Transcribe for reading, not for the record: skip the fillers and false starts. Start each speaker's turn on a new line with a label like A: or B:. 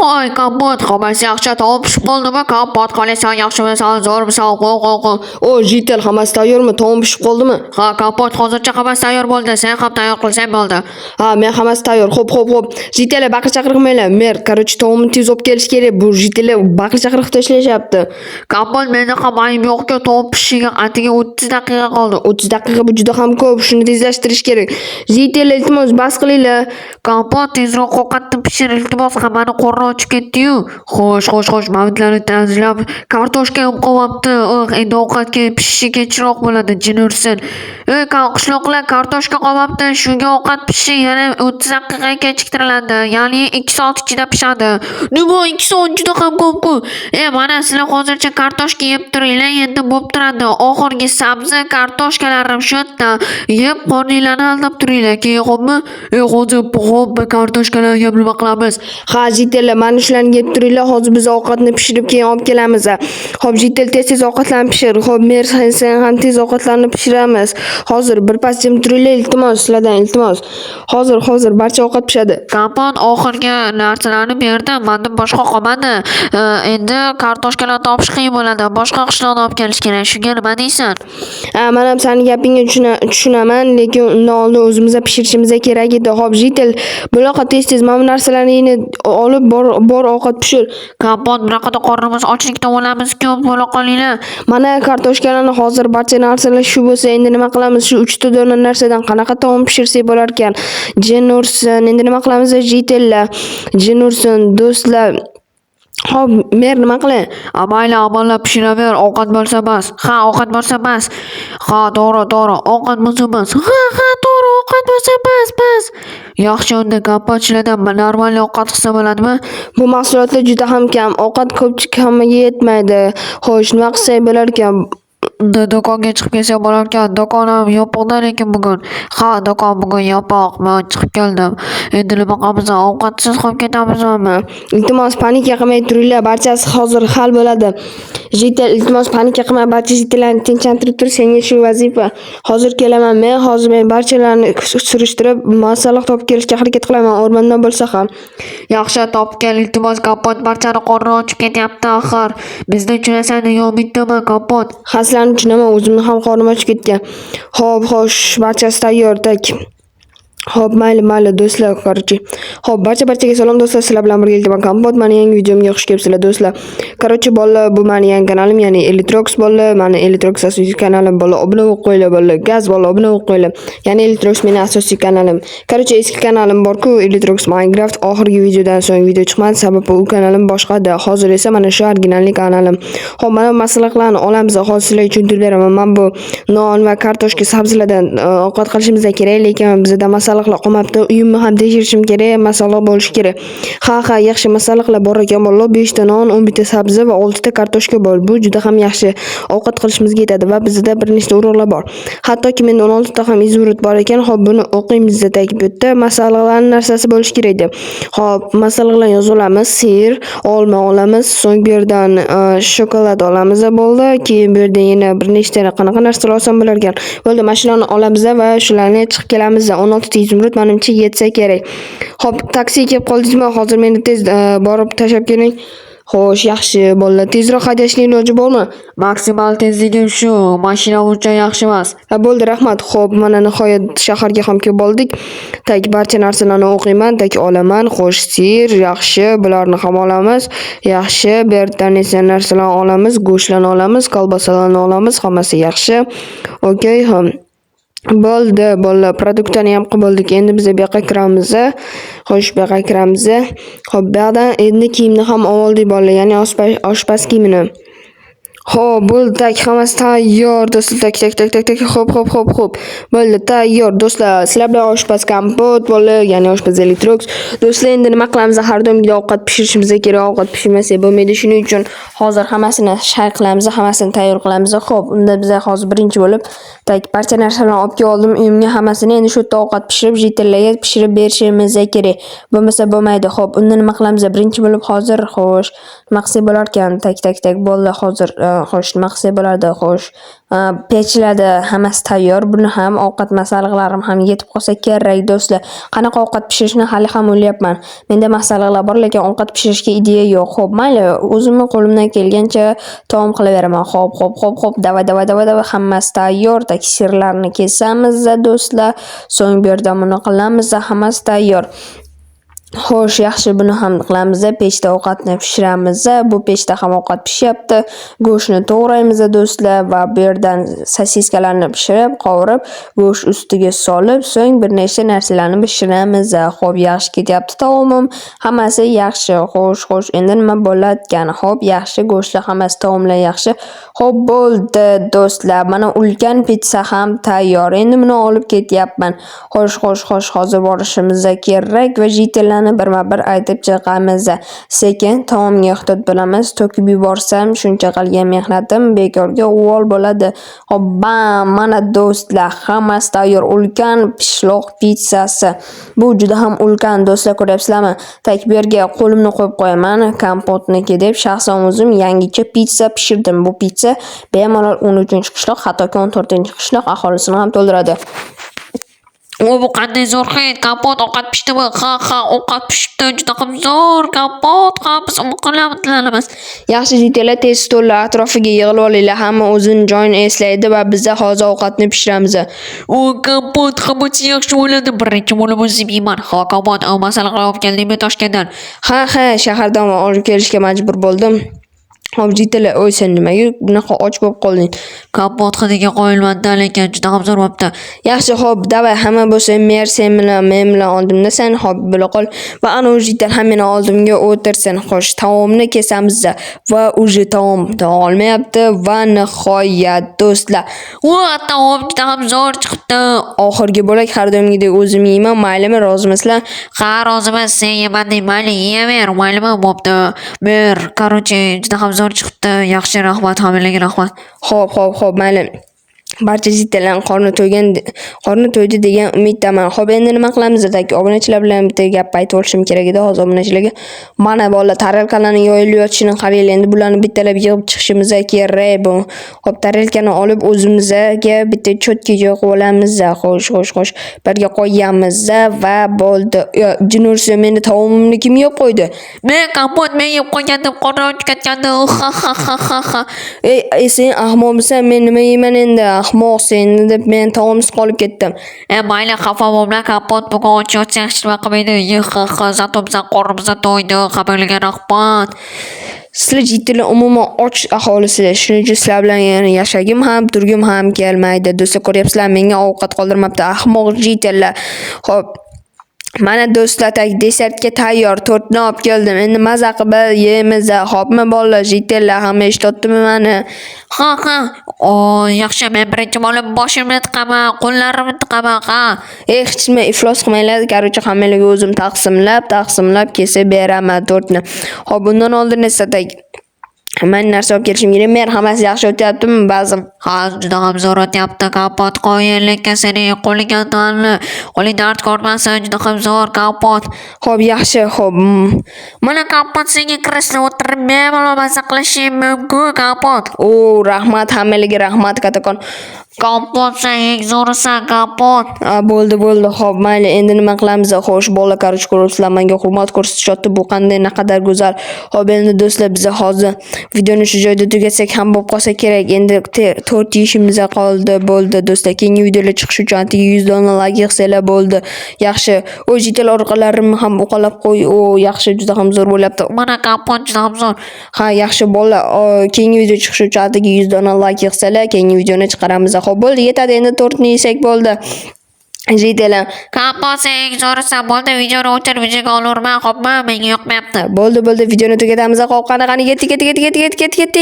A: Voy kompot, hammasi yaxshi tovush bo'ldimi? Kompot qolasan, yaxshimisan, zo'rmisan? Qo'y.
B: O Jitel, hammasi tayyormi? Taom pishib qoldimi?
A: Ha, kompot hozircha hammasi tayyor bo'ldi. Sen ham tayyor qilsang bo'ldi.
B: Ha, men hammasi tayyor. Xo'p. Jitel, baqir chaqir qilmanglar. Mer, короче, taomni tez olib kelish kerak. Bu Jitel baqir chaqir qilib tashlashyapti.
A: Kompot, menda ham ayb yo'q-ku, tovuq pishishiga atigi 30 daqiqa qoldi.
B: 30 daqiqa bu juda ham ko'p. Shuni tezlashtirish kerak. Jitel, iltimos, bas qilinglar.
A: Kompot, tezroq ovqatni pishir, iltimos, hammani qorni ochib ketdi-yu. Xo'sh, mavjlarni tanzilab, kartoshka ham qovapti. Endi ovqatga pishishi kechroq bo'ladi, jin ursin. Qishloqlar kartoshka qovapti, shunga ovqat pishishi yana 30 daqiqa kechiktiriladi. Ya'ni 2 soat ichida pishadi. Nima 2 soat juda ham ko'p-ku. Mana sizlar hozircha kartoshka yeb turinglar, endi bo'p turadi. Oxirgi sabzi, kartoshkalarim shu yerda. Yeb qorninglarni aldab turinglar, keyin xo'pmi? Hozir xo'p, kartoshkalarga nima qilamiz?
B: Ha, Jitel, mana shularni yeb turinglar. Hozir biz ovqatni pishirib keyin olib kelamiz. Xo'p, Jitel, tez ovqatlarni pishir. Xo'p, Mer, sen ham tez ovqatlarni pishiramiz. Hozir birpas jim turinglar, iltimos, sizlardan iltimos. Hozir barcha ovqat pishadi.
A: Kompot oxirgi narsalarni berdi, mendan boshqa qolmadi. Endi kartoshkalarni topish qiyin bo'ladi. Boshqa qishloqdan olib kelish kerak. Shunga nima deysan?
B: Men ham seni gapingga tushunaman, lekin undan oldin o'zimiz pishirishimiz kerak edi. Xo'p, Jitel, bunaqa tez mana bu narsalarni olib bor ovqat pishir.
A: Kompot, bunaqada qornimiz ochlikdan o'lamiz-ku, bo'la qolinglar.
B: Mana kartoshkalarni hozir barcha narsalar shu bo'lsa, endi nima qilamiz? Shu 3 ta dona narsadan qanaqa taom pishirsak bo'lar ekan? Jin ursin. Endi nima qilamiz, Jitellar? Jin ursin, do'stlar. Xo'p, Mer, nima qilay?
A: Mayli, amallab pishiraver, ovqat bo'lsa bas. Ha, ovqat bo'lsa bas. Ha, to'g'ri, ovqat bo'lsa bas. Ha, to'g'ri, ovqat bo'lsa bas. Yaxshi, unda kompotchilardan normal ovqat qilsa bo'ladimi?
B: Bu mahsulotlar juda ham kam. Ovqat ko'pchilik hammaga yetmaydi. Xo'sh, nima qilsak bo'lar ekan?
A: Do'konga chiqib kelsa bo'lar ekan. Do'konim yopiqda lekin bugun. Ha, do'kon bugun yopiq. Men chiqib keldim. Endi nima qilamiz? Ovqatsiz qolib ketamizmi?
B: Iltimos, panika qilmay turinglar. Barchasi hozir hal bo'ladi. Jitel, iltimos, panika qilmay, barcha jitillarni tinchlantirib tur. Senga shu vazifa. Hozir kelaman men. Hozir men barchalarni surishtirib, maslahat topib kelishga harakat qilaman, o'rmondan bo'lsa ham.
A: Yaxshi, topib kel, iltimos. Kompot barchani qorni ochib ketyapti axir. Bizni tushunasan yo bittami, Kompot?
B: Sizlarni tushunaman, o'zimni ham qornim ochib ketgan. Xo'sh, barchasi tayyor. Xo'p, mayli do'stlar, короче. Xo'p, barchaga salom do'stlar, sizlar bilan birga iltimos Kompot. Meni yangi videomga xush kelibsizlar do'stlar. Короче, bolalar, bu meni yangi kanalim, ya'ni Elitrox bolalar. Meni Elitrox asosiy kanalim, bolalar, obuna bo'lib qo'yinglar, bolalar. Gaz bolalar, obuna bo'lib qo'yinglar. Ya'ni Elitrox meni asosiy kanalim. Короче, eski kanalim bor-ku, Elitrox Minecraft. Oxirgi videodan so'ng video chiqmadi, sababi u kanalim boshqada. Hozir esa mana shu originallik kanalim. Xo'p, mana masalliqlarni olamiz, hozir sizlarga tushuntirib beraman. Men bu non va kartoshka, sabzilardan ovqat qilishimiz kerak, lekin bizda masalliqlar qolmabdi. Uyimni ham tekshirishim kerak, masalliq bo'lishi kerak. Ha, yaxshi masalliqlar bor ekan, bolalar. 5 ta non, 11 ta sabzi va 6 ta kartoshka bor. Bu juda ham yaxshi ovqat qilishimizga yetadi va bizda bir nechta urug'lar bor. Hattoki menda 16 ta ham izurut bor ekan. Xo'p, buni o'qiymiz bu yerda. Masalliqlarning narsasi bo'lishi kerak deb. Xo'p, masalliqlarni yozib olamiz. Sir, olma olamiz, so'ng bu yerdan shokolad olamiz bo'ldi. Keyin bu yerdan yana bir nechta qanaqa narsalar olsam bo'lar ekan. Bo'ldi, mana shularni olamiz va shularni chiqib kelamiz. 16 ta izurut menimcha yetsa kerak. Xo'p, taksi kelib qoldingizmi? Hozir meni tez borib tashab keling. Xo'sh, yaxshi bolalar, tezroq haydashning iloji bormi?
A: Maksimal tezligim shu, mashina uncha yaxshi emas.
B: Bo'ldi, rahmat. Xo'p, mana nihoyat shaharga ham kelib oldik. Barcha narsalarni o'qiyman, olaman. Xo'sh, sir, yaxshi, bularni ham olamiz. Yaxshi, bu yerdan esa narsalarni olamiz, go'shtlarni olamiz, kolbasalarni olamiz, hammasi yaxshi. Okey, bo'ldi, bolalar, produktlarni ham qilib oldik. Endi biz bu yoqqa kiramiz. Xo'sh, bu yoqqa kiramiz. Xo'p, bu yoqdan endi kiyimni ham oldik bolalar, ya'ni oshpaz kiyimini. Xo'p, bo'ldi, hammasi tayyor do'stlar. Xo'p. Bo'ldi, tayyor do'stlar. Sizlar bilan oshpaz Kompot bolalar, ya'ni oshpaz Elitrox. Do'stlar, endi nima qilamiz? Har doimgidek ovqat pishirishimiz kerak. Ovqat pishirmasa bo'lmaydi. Shuning uchun hozir hammasini shay qilamiz, hammasini tayyor qilamiz. Xo'p, unda biz hozir birinchi bo'lib barcha narsalarni olib keldim. Uyimga hammasini endi shu yerda ovqat pishirib, jitillarga pishirib berishimiz kerak. Bo'lmasa bo'lmaydi. Xo'p, unda nima qilamiz? Birinchi bo'lib hozir, xo'sh, nima qilsak bo'lar ekan? Bo'ldi, hozir Xo'sh, nima qilsak bo'ladi? Xo'sh, pechlarda hammasi tayyor. Buni ham ovqat masalliqlarim ham yetib qolsa kerak do'stlar. Qanaqa ovqat pishirishni hali ham o'ylayapman. Menda masalliqlar bor, lekin ovqat pishirishga ideya yo'q. Xo'p, mayli, o'zimni qo'limdan kelgancha taom qilaveraman. Xo'p. Dava. Hammasi tayyor. Tak sirlarni kesamiz do'stlar. So'ng bu yerda buni qilamiz, hammasi tayyor. Xo'sh, yaxshi, buni ham qilamiz. Pechda ovqatni pishiramiz. Bu pechda ham ovqat pishyapti. Go'shtni to'g'raymiz do'stlar va bu yerdan sosiskalarni pishirib, qovurib, go'sht ustiga solib, so'ng bir nechta narsalarni pishiramiz. Xo'p, yaxshi ketyapti taomim. Hammasi yaxshi. Xo'sh, endi nima bo'layotgan? Xo'p, yaxshi, go'shtlar hammasi taomlar yaxshi. Xo'p, bo'ldi do'stlar. Mana ulkan pitsa ham tayyor. Endi buni olib ketyapman. Xo'sh, hozir borishimiz kerak va jitellarni birma-bir aytib chiqamiz. Sekin taomga ehtiyot bo'lamiz. To'kib yuborsam, shuncha qilgan mehnatim bekorga uvol bo'ladi. Xo'p, bam, mana do'stlar, hammasi tayyor. Ulkan pishloq pitsasi. Bu juda ham ulkan do'stlar, ko'ryapsizlarmi? Tak bu yerga qo'limni qo'yib qo'yaman, kompotniki deb. Shaxsan o'zim yangicha pitsa pishirdim. Bu pitsa bemalol 13-qishloq, hattoki 14-qishloq aholisini ham to'ldiradi.
A: Bu qanday zo'r hid, Kompot ovqat pishdimi? Ha, ovqat pishibdi, juda ham zo'r Kompot. Ha, biz qilamiz.
B: Yaxshi jitellar, tez stollar atrofiga yig'ilib olinglar. Hamma o'zini joyini eslaydi va biz hozir ovqatni pishiramiz.
A: Kompot hammasi yaxshi bo'ladi. Birinchi bo'lib o'zim yeyman. Ha, Kompot, masalliqlar olib keldingmi Toshkentdan?
B: Ha, shahardan olib kelishga majbur bo'ldim. Hop, jitellar, o'y, sen nimaga bunaqa och bo'lib qolding?
A: Kompot hidiga qo'yilmadi, lekin juda ham zo'r bo'libdi.
B: Yaxshi, hop, davay, hamma bo'lsa sen bilan men bilan oldimda sen, hop, bila qol va ana jitel ham meni oldimga o'tirsin. Xo'sh, taomni kesamiz va uje taom olmayapti va nihoyat do'stlar.
A: Taom juda ham zo'r chiqibdi.
B: Oxirgi bo'lak har doimgidek o'zim yeyman, maylimi, rozimisizlar?
A: Ha, roziman, sen yeman deb, mayli, yeyaver, maylimi, bo'pti. Ber, короче, juda ham zo'r chiqibdi. Yaxshi, rahmat, hammalarga rahmat.
B: Xo'p, mayli. Barcha jitellarning qorni to'ydi degan umiddaman. Xo'p, endi nima qilamiz? Obunachilar bilan bitta gap aytib o'tishim kerak edi hozir obunachilarga. Mana bolalar, tarelkalarning yoyilib yotishini qaranglar. Endi bularni bittalab yig'ib chiqishimiz kerak. Bu xo'p, tarelkani olib o'zimizga bitta cho'tka yo'qib olamiz. Xo'sh, birga qo'yamiz va bo'ldi. Jinursi, meni taomimni kim yeb qo'ydi?
A: Men Kompot, men yeb qo'ygandim, qornim ochib ketgandi. Ha.
B: Ey, sen ahmoqmisan? Men nima yeyman endi? Ahmoq sen deb men taomsiz qolib ketdim.
A: Mayli, xafa bo'lma, Kompot, bugun och yotsa yaxshi nima qilmaydi. Zato bizdan qornimiz to'ydi. Hammalarga rahmat.
B: Sizlar jitellar umuman och aholisizlar. Shuning uchun sizlar bilan yashagim ham, turgim ham kelmaydi. Do'stlar, ko'ryapsizlar, menga ovqat qoldirmabdi. Ahmoq jitellar. Xo'p, mana do'stlar, desertga tayyor tortni olib keldim. Endi maza qilib yeymiz. Xo'pmi bolalar, jitellar, hamma eshitdimi meni?
A: Ha. Yaxshi, men birinchi bo'lib boshimni tiqaman, qo'llarimni tiqaman, ha.
B: Hech nima iflos qilmanglar. Короче, hammalarga o'zim taqsimlab kesib beraman tortni. Xo'p, bundan oldin esa men narsa olib kelishim kerak. Men hammasi yaxshi o'tyaptimi ba'zim?
A: Ha, juda ham zo'r o'tyapti. Kompot, qo'ying, lekin sening qo'lingga qo'ling dard ko'rmasin, juda ham zo'r Kompot.
B: Xo'p, yaxshi, xo'p.
A: Mana Kompot, senga kreslda o'tirib bemalol maza qilishim mumkin, Kompot.
B: Rahmat, hammalarga rahmat kattakon.
A: Kompot, sen eng zo'risan, Kompot.
B: Bo'ldi. Xo'p, mayli, endi nima qilamiz? Xo'sh, bolalar, qarshi ko'ruvchilar menga hurmat ko'rsatishyapti. Bu qanday naqadar go'zal. Xo'p, endi do'stlar, biz hozir videoni shu joyda tugatsak ham bo'lib qolsa kerak. Endi tort yeyishimiz qoldi. Bo'ldi do'stlar, keyingi videolar chiqish uchun 100 dona like yig'sanglar bo'ldi. Yaxshi. Jitel orqalarimni ham uqalab qo'y. Yaxshi, juda ham zo'r bo'lyapti.
A: Mana Kompot juda ham zo'r.
B: Ha, yaxshi bolalar, keyingi video chiqish uchun 100 dona like yig'sanglar, keyingi videoni chiqaramiz. Xo'p, bo'ldi, yetadi, endi tortni yesak bo'ldi. Jitelar.
A: Kompot, sen eng zo'risan. Bo'ldi, videoni o'chirib videoga olaverman, xo'pmi? Menga yoqmayapti.
B: Bo'ldi, videoni tugatamiz. Xo'p, qani, ketdik.